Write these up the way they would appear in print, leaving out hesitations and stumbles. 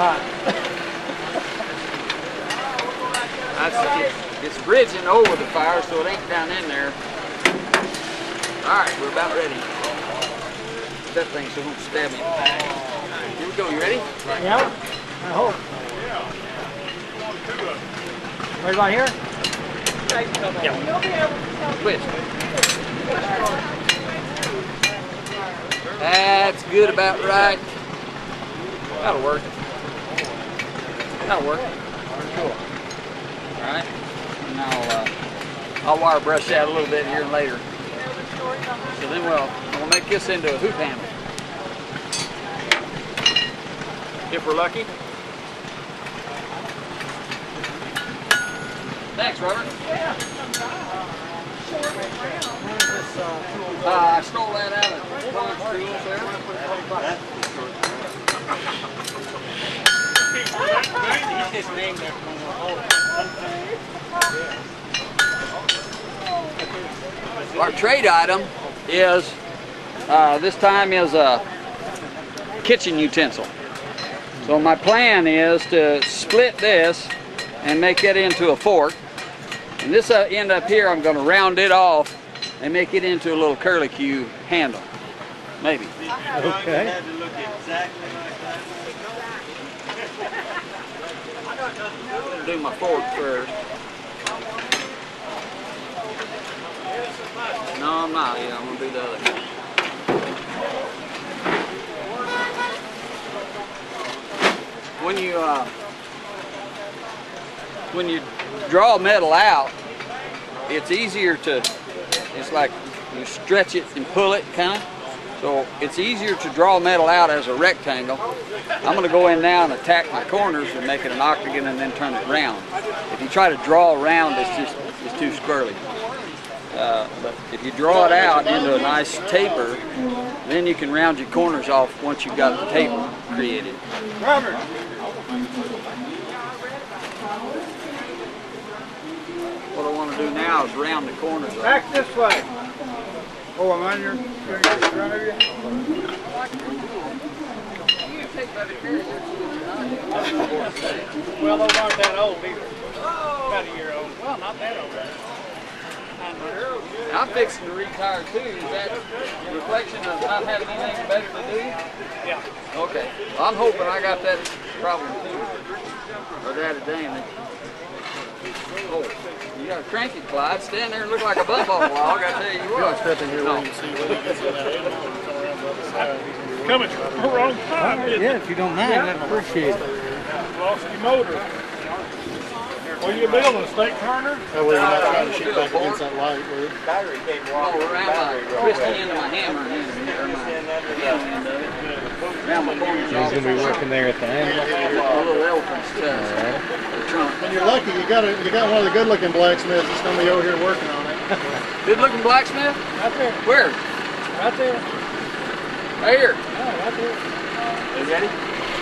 hot. It's bridging over the fire, so it ain't down in there. All right, we're about ready. That thing so it won't stab me. Here we go. You ready? Yeah, I hope. Right about here? Yeah. Twist. That's good, about right. That'll work. That'll work. Cool. All right. And I'll wire brush that a little bit here and later. So then we'll make this into a hoop handle. If we're lucky. Thanks, Robert. Yeah. I stole that out of Tom's tools there. His name there. Our trade item is this time is a kitchen utensil. So my plan is to split this and make it into a fork. And this end up here, I'm going to round it off and make it into a little curlicue handle. Maybe. Okay. Do my fork first. No, I'm not. Yeah, I'm going to do the other. When you draw metal out, it's easier to, it's like you stretch it and pull it kind of. So it's easier to draw metal out as a rectangle. I'm going to go in now and attack my corners and make it an octagon and then turn it round. If you try to draw around, it's too squirrely. But if you draw it out into a nice taper, then you can round your corners off once you've got the taper created. Robert. What I want to do now is round the corners off. Back this way. Oh, I'm on your in front of you. Well, those aren't that old either. About a year old. Well, not that old. I'm fixing to retire too. Is that a reflection of not having anything better to do? Yeah. Okay. Well, I'm hoping I got that problem too. Or that a damn. Oh, you got a cranky Clyde. Stand there and look like a buffalo log, I tell you what. Step in here where you can see when he gets in that end. Coming from the wrong time. Yeah, if you don't mind, I'd appreciate it. Lost your motor. What are you building, a steak turner? That way you're not trying to shoot back against that light, will you? Oh, around my twisty end of my hammer and around my corners. He's going to be working there at the end. A little elephant's tusk. When you're lucky, you got one of the good-looking blacksmiths that's going to be over here working on it. Good-looking blacksmith? Right there. Where? Right there. Right here. Yeah, right there. You ready?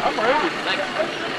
I'm ready. Thanks.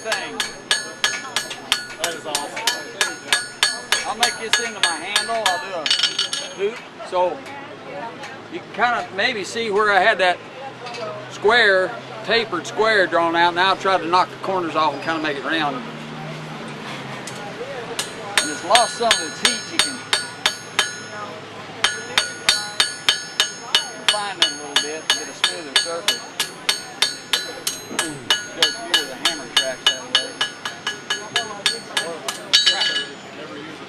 everything. That is awesome. I'll make this into my handle. I'll do a hoop. So you can kind of maybe see where I had that square, tapered square drawn out. Now I'll try to knock the corners off and kind of make it round. And it's lost some of its heat. You can refine it a little bit and get a smoother surface. Go through the hammer tracks that way.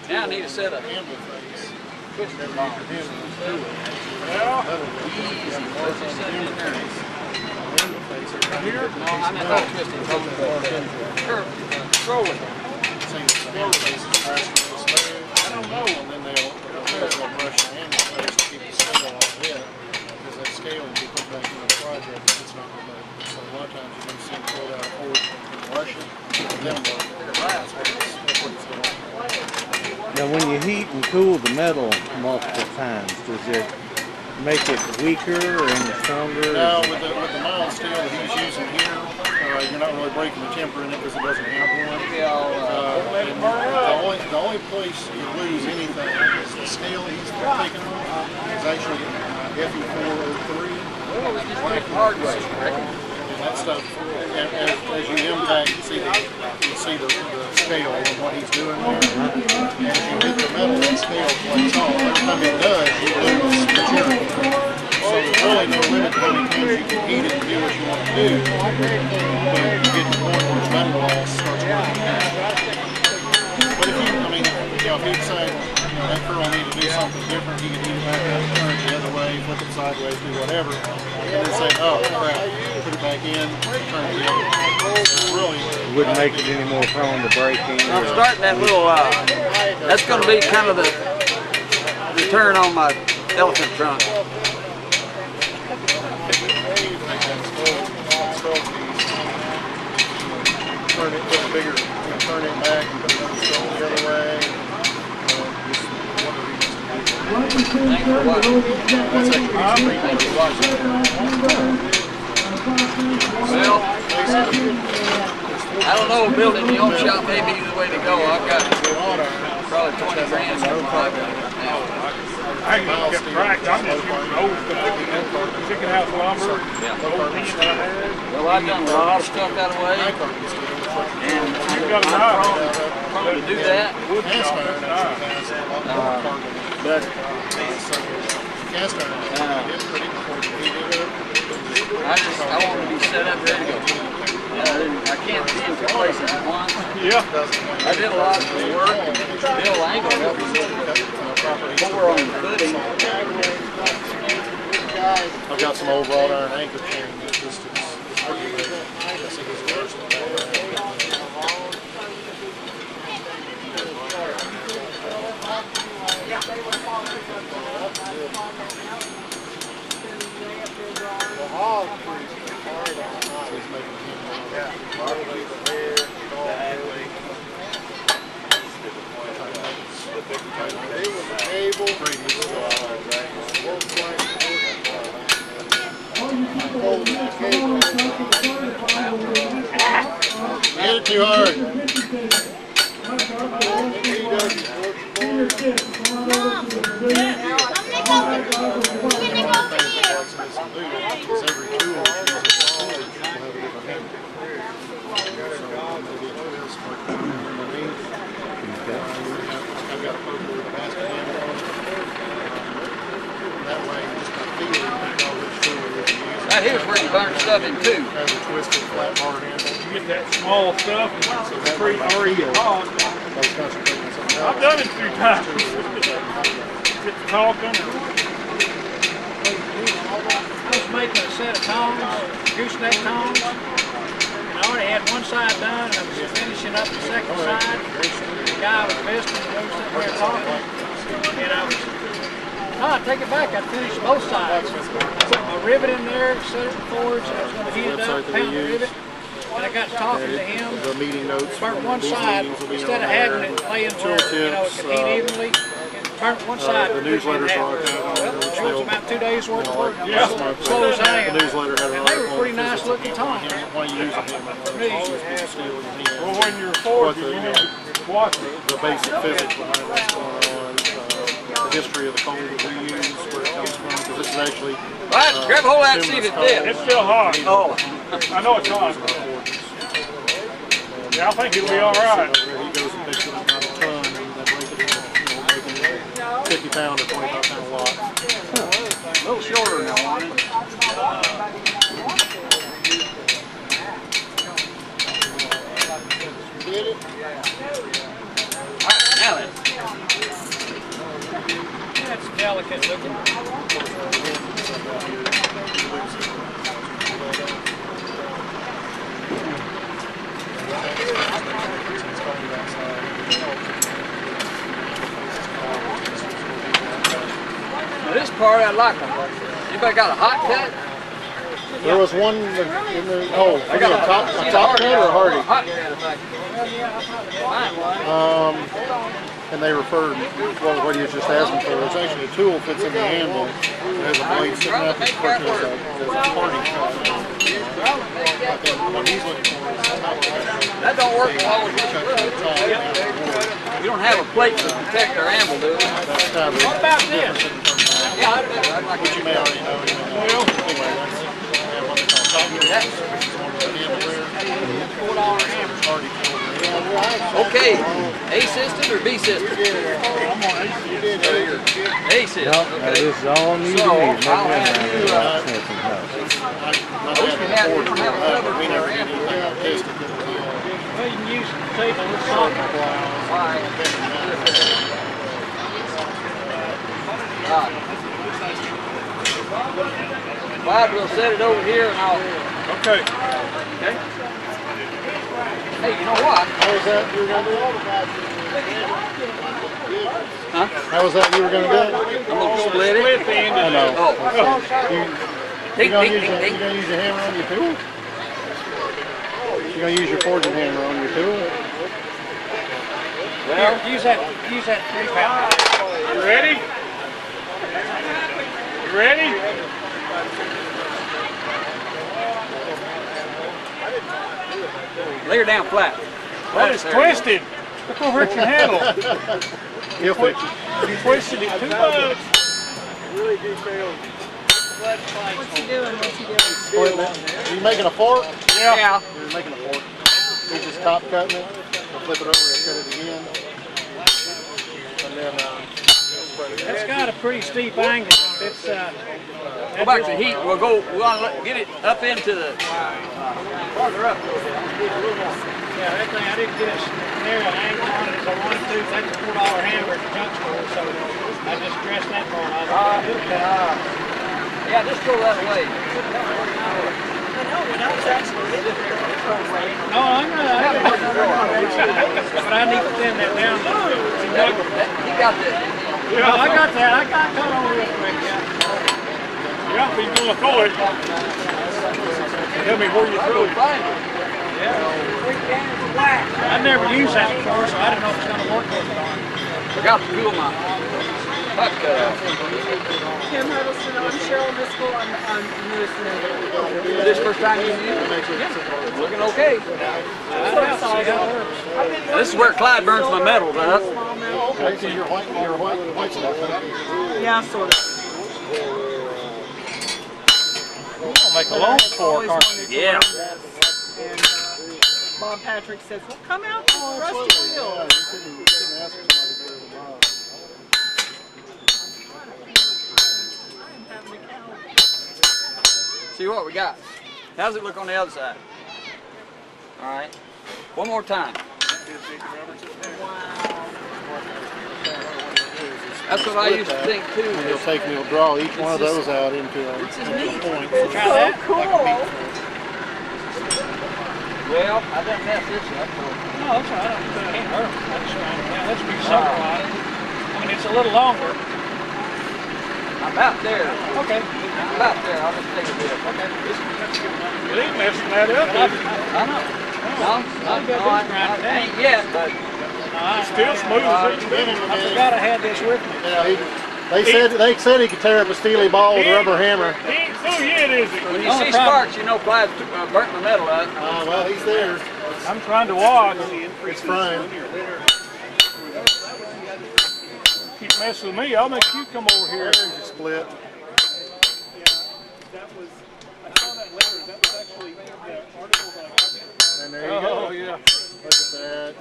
Now I need a set of twisting tongs. Well, Easy. Let's just set it in there. here. No, I meant not twisting tongs, but throw it. I don't know. And then they'll brush the handle face to keep the scale on the head, because that scale will be put back in the project if it's not removed. So a lot of times you're going to see them pull it out of force and brush it, and then work. That's what it's doing. Now, when you heat and cool the metal multiple times, does it make it weaker or any stronger? Now, with the mild steel that he's using here, you're not really breaking the temper in it because it doesn't have one. The only place you lose anything is the scale he's taking off is actually Fe403. Hard way. And that stuff, as you impact, you see the scale and what he's doing there. And as you hit the metal, that scale plays off. Every time it does, you lose material. So there's really no limit to how many times you can heat it and do what you want to do. But you get to the point where the metal loss starts working out. But if if he decides, that curl needs to do something different, he can heat it back up, turn it the other way, flip it sideways, do whatever, and then say, oh crap, put it back in, turn it the other way. Really Wouldn't make it any more prone to breaking. I'm starting that little, that's going to be kind of the turn on my elephant trunk. Turn it, put a bigger, turn it back, and put another stroke the other way. Thanks for watching. Thanks for watching. Well, I don't know, building the old shop may be the way to go. I've got probably 20 grand in the project now. I ain't gonna get cracked. I'm just using old stuff. Chicken house lumber. Old tin that I had. Well, I've done a lot of stuff that way. And You've got a I'm knife. prone to do that. Wood shop. But I want to be set up ready to go. I can't be in two places at once. Yeah. I did a lot of the work. Bill Angle helped me pour on the footing. I've got some old wrought iron anchor chain that just is worse than that. Hit it too hard. Right here's where you burn stuff in two. Has a twisted flat hard handle. You get that small stuff and pretty hard. I've done it a few times. Get to talking. I was making a set of tongs, gooseneck tongs, and I already had one side done, and I was finishing up the second side. The guy was visiting, and we were sitting there talking, and I was, I take it back, I finished both sides. Put my rivet in there, set it forward, so I was going to heat it up, pound the rivet. And I got talking to him, The meeting notes. burnt one side, instead of having it laying where, it could heat evenly, burnt one side. The newsletters are. was about 2 days worth of work. Yeah. Close hand. The newsletter had And they were pretty nice looking tongs. why you use a hammer. Well, when you're forging, you need to watch it. The basic physics behind what's going on, the history of the coal that we use, where it comes from, because this is actually. Right, grab a hold of that and see if it stainless fits. It's still hot. Oh, I know it's hot. Yeah, I think it'll be all right. He goes and picks it up by the ton, and then break it into, making 50-pound or 25-pound lots. a little shorter than I wanted. Get it? All right, now then. That's delicate looking. Now this part I like. Anybody got a hot cut? There was one in the, oh, I got a top cut or a hardy? Hot cut, I think. Mine was. And they referred what he was just asking for. It's actually a tool fits in the handle. It has a blade sitting up as a hardy cut. But then what he's looking for is a top cut. That don't work well with Cut from the top down to the wood. We don't have a plate to protect our anvil, do we? That's kind of the What about this? difference in terms of, Yeah, I'd like which you may already know. Anyway, that's what they call top cut. that. Which is one with the handle there. $4 hammer. Hardy cut. Okay, A system or B system? A system. Nope, Okay. this is all new to So, me. I'll Never been have around you, here at Smith's house. My dad we have a cover but we for never our did handle. anything artistic until Well, you can use the table with salt. Clyde, we'll set it over here and I'll. Okay. Okay. Hey, you know what? How was that you were going to do? Huh? How was that you were going to do? I'm gonna split it. Split the end I of know. Oh, You ding, gonna ding, use ding, you ding. gonna use your hammer on your tool? You gonna use your forging hammer on your tool? Here, use that 3-pound. You ready? You ready? Lay her down flat. Well, it's twisted. Look over at your handle. He'll fix it. You twisted it too much. Splitting it. Are you making a fork? Yeah. You're making a fork. He's just top cutting it. We'll flip it over and cut it again. And then That's got a pretty steep angle. It's Go back to heat. We'll get it up into the farther up. yeah, that thing I didn't get as narrow an angle on it as I wanted to. That's a $4 hammer at the junk store, so I just dressed that for him. Yeah, just go that way. No, I'm not. But I need to thin that down. He got that. Yeah, I got that. I got cut on real quick. Yeah. Yeah, he's going to throw it. Tell me where you threw it. I've never used that before, so I didn't know if it was going to work with it on. Forgot to cool my butt cut off. Kim Huddleston, I'm Cheryl Driscoll, I'm newest member. This first time you use it? Yeah. Looking okay. This is where Clyde burns my metals up. okay, so you're white stuff. Yeah, sort of. Make a long fork, aren't you? Yeah. And Bob Patrick says, well, come out to the Rusty Wheel. Yeah, you couldn't ask somebody for the Bob. I'm having a cow. See what we got. How's it look on the other side? All right. One more time. That's what I used to think too. And he'll take and he'll draw each one of those out into a It's just neat. point. It's so cool. Well, I didn't mess this up. No, that's all right. It can't hurt. I just ran it down. Let's be supple on it. I mean, it's a little longer. I'm about there. Okay. I'm about there. I'll just take a bit. Okay. You ain't messing that up. I know. No, I ain't yet, but It's still smooth as it can be. I forgot I had this with me. Yeah, They said he could tear up a steely ball with a rubber hammer. He ain't through yet, is he? When you see sparks, you know Clyde's burnt the metal up. Well, he's there. I'm trying to watch. It's frying. Keep messing with me. I'll make you come over here. There's your split. And there you go. Oh, yeah. Look at that.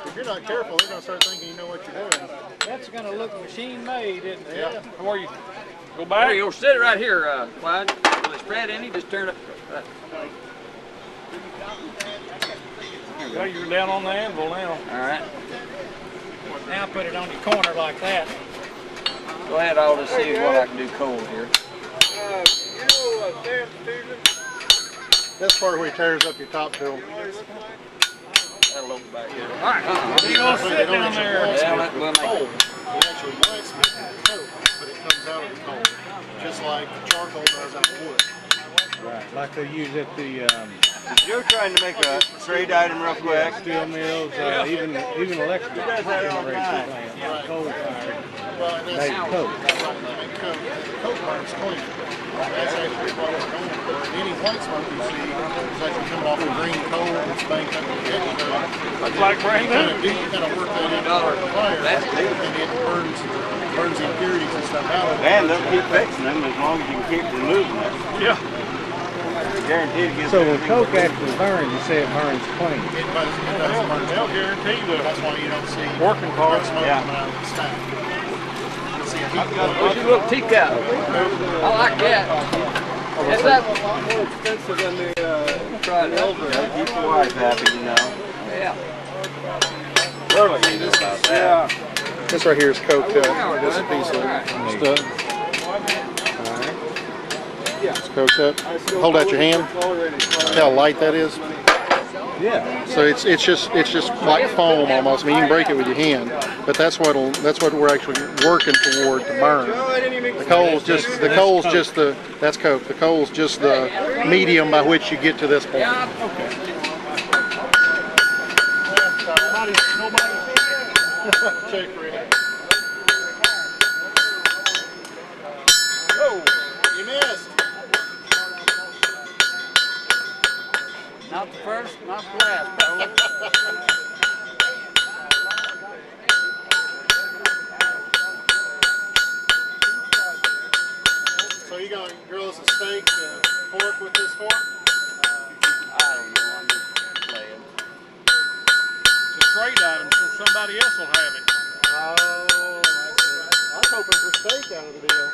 If you're not careful, they're going to start thinking you know what you're doing. That's going to look machine made, isn't it? Yeah. Where you go There back? you go. Sit it right here, Clyde. Will it spread any? Just turn it. Okay, you're down on the anvil now. All right. Now put it on your corner like that. Go ahead. I'll just see what I can do cold here. That's part where he tears up your top tool. That'll open back here. All right. You gonna sit down there? Yeah, we'll make Coal. It actually blacksmith with coke, but it comes out of the coal, just like charcoal does out of wood. Right, like they use at the You're trying to make a trade item real quick. steel mills, even electric generation plants, coal fired, Well, and make coke. make coke. The coke burns clean. That's actually what it's going for. And any white smoke you see is actually coming off of green coal that's banked up in the edge of it. That's like brand new. You kind of work that into the fire, and it burns the impurities and stuff out of it. And they'll keep fixing them as long as you can keep removing them. Yeah. Guaranteed to get So when coke actually burns, you say it burns clean. It does burn. They'll guarantee the That's why you don't see working cars. smoke Yeah. coming out of the stack. You'll see a heat Where's your little teacup? I like that. Is that? more expensive than the Try it. keep your wife happy, you know. Yeah. Really, you know about that. This right here is coke. Now we're This is a done. piece of All right. stuff. It's coked up. Hold out your hand. See how light that is? Yeah. So it's just like foam almost. I mean, you can break it with your hand, but that's what we're actually working toward to burn. The coal's just that's coke. The coal's just the medium by which you get to this point. Check for it. Oh, you missed. Not the first, not the last, probably. So you gonna grill us a steak fork with this fork? I don't know. I'm just playing. It's a trade item, so somebody else will have it. Oh, I see. I was hoping for steak out of the deal.